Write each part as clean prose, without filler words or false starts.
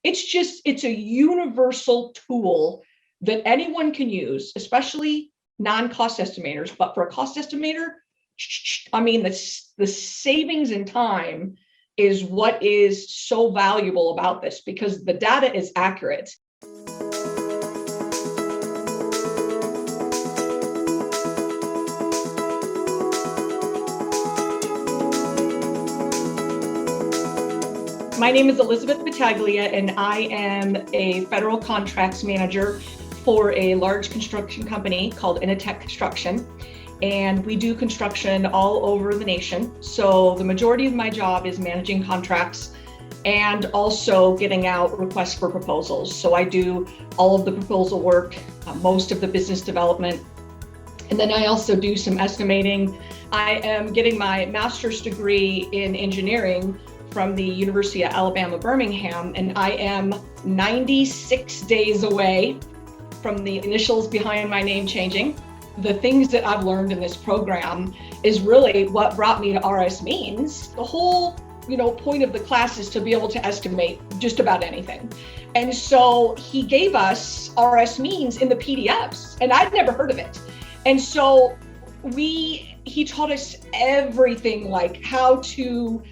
It's a universal tool that anyone can use, especially non-cost estimators. But for a cost estimator, I mean, the savings in time is what is so valuable about this, because the data is accurate. My name is Elizabeth Battaglia, and I am a federal contracts manager for a large construction company called InnoTech Construction. And we do construction all over the nation. So the majority of my job is managing contracts and also getting out requests for proposals. So I do all of the proposal work, most of the business development. And then I also do some estimating. I am getting my master's degree in engineering from the University of Alabama, Birmingham, and I am 96 days away from the initials behind my name changing. The things that I've learned in this program is really what brought me to RSMeans. The whole, point of the class is to be able to estimate just about anything. And so he gave us RSMeans in the PDFs, and I'd never heard of it. And so he taught us everything, like how to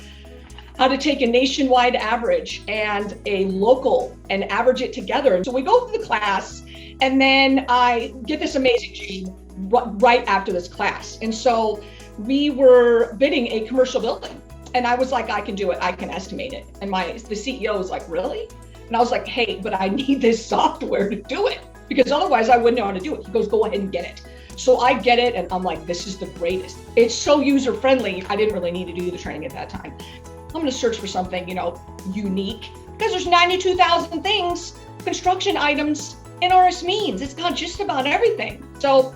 take a nationwide average and a local and average it together. And so we go through the class, and then I get this amazing job right after this class. And so we were bidding a commercial building, and I was like, I can do it, I can estimate it. And the CEO was like, really? And I was like, hey, but I need this software to do it, because otherwise I wouldn't know how to do it. He goes, go ahead and get it. So I get it, and I'm like, this is the greatest. It's so user-friendly, I didn't really need to do the training at that time. I'm gonna search for something, unique, because there's 92,000 things, construction items in RSMeans. It's got just about everything. So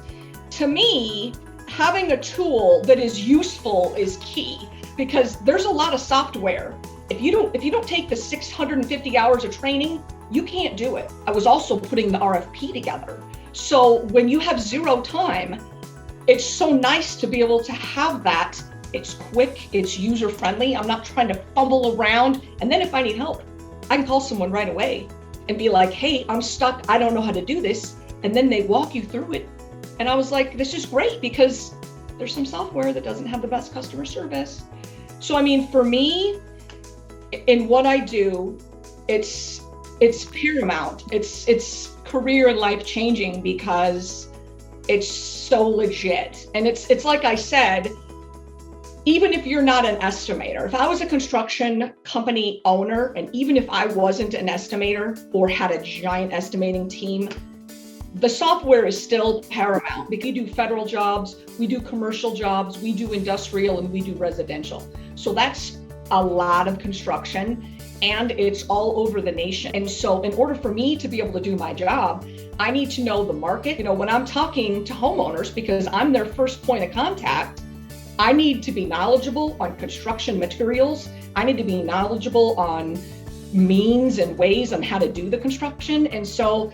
to me, having a tool that is useful is key, because there's a lot of software. If you don't take the 650 hours of training, you can't do it. I was also putting the RFP together. So when you have zero time, it's so nice to be able to have that. It's quick, it's user-friendly. I'm not trying to fumble around. And then if I need help, I can call someone right away and be like, hey, I'm stuck, I don't know how to do this. And then they walk you through it. And I was like, this is great, because there's some software that doesn't have the best customer service. So, for me, in what I do, it's paramount. It's career and life changing, because it's so legit. And it's like I said, even if you're not an estimator, if I was a construction company owner, and even if I wasn't an estimator or had a giant estimating team, the software is still paramount, because we do federal jobs, we do commercial jobs, we do industrial, and we do residential. So that's a lot of construction, and it's all over the nation. And so in order for me to be able to do my job, I need to know the market. When I'm talking to homeowners, because I'm their first point of contact, I need to be knowledgeable on construction materials. I need to be knowledgeable on means and ways on how to do the construction. And so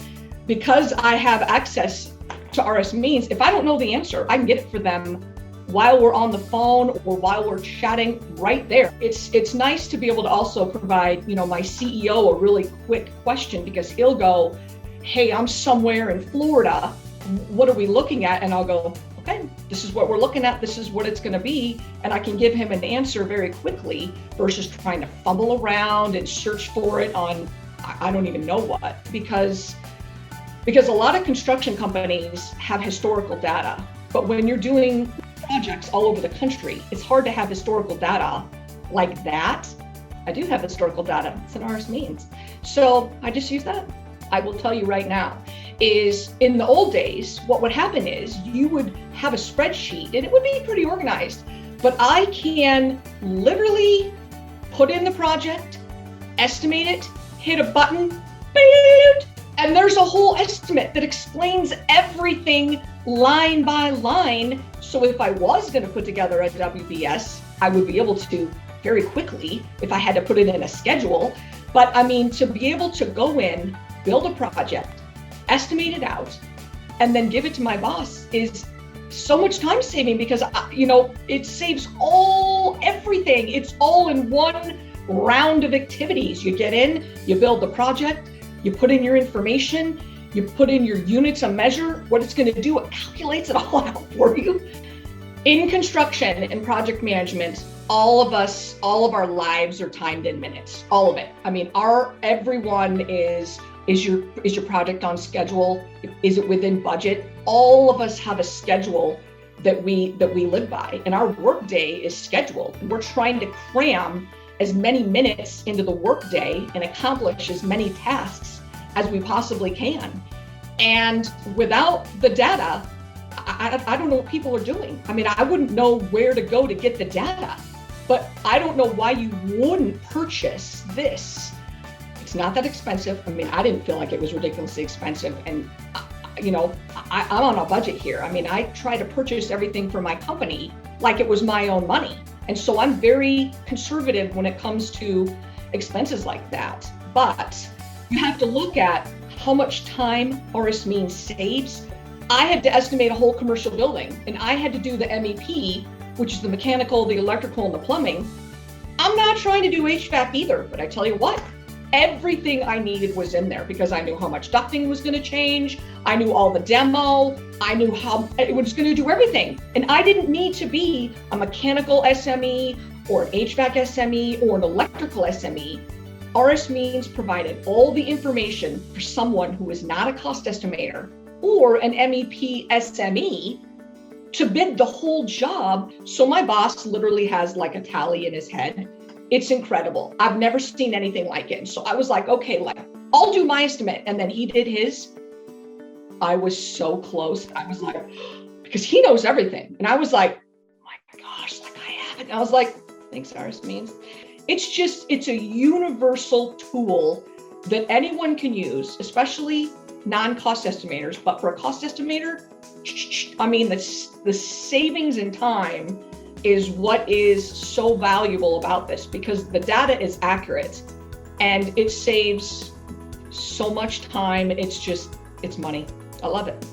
because I have access to RSMeans, if I don't know the answer, I can get it for them while we're on the phone or while we're chatting right there. It's nice to be able to also provide, my CEO a really quick question, because he'll go, hey, I'm somewhere in Florida, what are we looking at? And I'll go, okay, this is what we're looking at, this is what it's gonna be. And I can give him an answer very quickly versus trying to fumble around and search for it on, I don't even know what, because a lot of construction companies have historical data, but when you're doing projects all over the country, it's hard to have historical data like that. I do have historical data, it's an RSMeans. So I just use that. I will tell you right now, is in the old days, what would happen is you would have a spreadsheet and it would be pretty organized, but I can literally put in the project, estimate it, hit a button, and there's a whole estimate that explains everything line by line. So if I was going to put together a WBS, I would be able to very quickly if I had to put it in a schedule. But to be able to go in, build a project, estimate it out, and then give it to my boss is so much time saving, because it saves everything. It's all in one round of activities. You get in, you build the project, you put in your information, you put in your units of measure, what it's going to do, it calculates it all out for you. In construction and project management, all of our lives are timed in minutes, all of it. I mean, everyone is your project on schedule? Is it within budget? All of us have a schedule that we live by, and our work day is scheduled. We're trying to cram as many minutes into the work day and accomplish as many tasks as we possibly can. And without the data, I don't know what people are doing. I mean, I wouldn't know where to go to get the data, but I don't know why you wouldn't purchase this. It's not that expensive. I mean, I didn't feel like it was ridiculously expensive. And, I'm on a budget here. I mean, I try to purchase everything for my company like it was my own money. And so I'm very conservative when it comes to expenses like that. But you have to look at how much time RSMeans saves. I had to estimate a whole commercial building, and I had to do the MEP, which is the mechanical, the electrical, and the plumbing. I'm not trying to do HVAC either, but I tell you what, everything I needed was in there because I knew how much ducting was going to change. I knew all the demo. I knew how it was going to do everything. And I didn't need to be a mechanical SME or an HVAC SME or an electrical SME. RSMeans provided all the information for someone who is not a cost estimator or an MEP SME to bid the whole job. So my boss literally has like a tally in his head. It's incredible. I've never seen anything like it. So I was like, okay, I'll do my estimate. And then he did his. I was so close. I was like, because he knows everything. And I was like, oh my gosh, I have it. And I was like, thanks, RSMeans. It's a universal tool that anyone can use, especially non-cost estimators. But for a cost estimator, I mean, the savings in time is what is so valuable about this, because the data is accurate and it saves so much time. It's money. I love it.